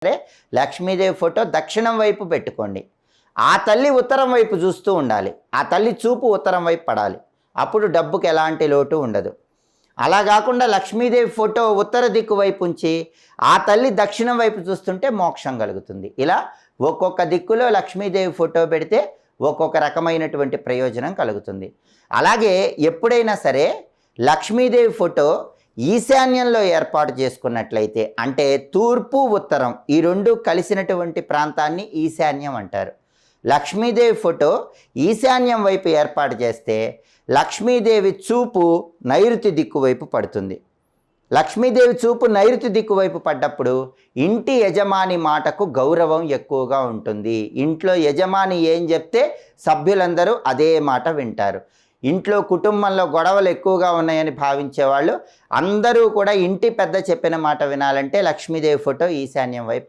సరే లక్ష్మీదేవి ఫోటో దక్షిణం వైపు పెట్టుకోండి. ఆ తల్లి ఉత్తరం వైపు చూస్తూ ఉండాలి. ఆ తల్లి చూపు ఉత్తరం వైపు పడాలి. అప్పుడు డబ్బుకి ఎలాంటి లోటు ఉండదు. అలా కాకుండా లక్ష్మీదేవి ఫోటో ఉత్తర దిక్కు వైపు ఉంచి ఆ తల్లి దక్షిణం వైపు చూస్తుంటే మోక్షం కలుగుతుంది. ఇలా ఒక్కొక్క దిక్కులో లక్ష్మీదేవి ఫోటో పెడితే ఒక్కొక్క రకమైనటువంటి ప్రయోజనం కలుగుతుంది. అలాగే ఎప్పుడైనా సరే లక్ష్మీదేవి ఫోటో ఈశాన్యంలో ఏర్పాటు చేసుకున్నట్లయితే, అంటే తూర్పు ఉత్తరం ఈ రెండు కలిసినటువంటి ప్రాంతాన్ని ఈశాన్యం అంటారు. లక్ష్మీదేవి ఫోటో ఈశాన్యం వైపు ఏర్పాటు చేస్తే లక్ష్మీదేవి చూపు నైరుతి దిక్కు వైపు పడుతుంది. లక్ష్మీదేవి చూపు నైరుతి దిక్కు వైపు పడ్డప్పుడు ఇంటి యజమాని మాటకు గౌరవం ఎక్కువగా ఉంటుంది. ఇంట్లో యజమాని ఏం చెప్తే సభ్యులందరూ అదే మాట వింటారు. ఇంట్లో కుటుంబంలో గొడవలు ఎక్కువగా ఉన్నాయని భావించేవాళ్ళు అందరూ కూడా ఇంటి పెద్ద చెప్పిన మాట వినాలంటే లక్ష్మీదేవి ఫోటో ఈశాన్యం వైపు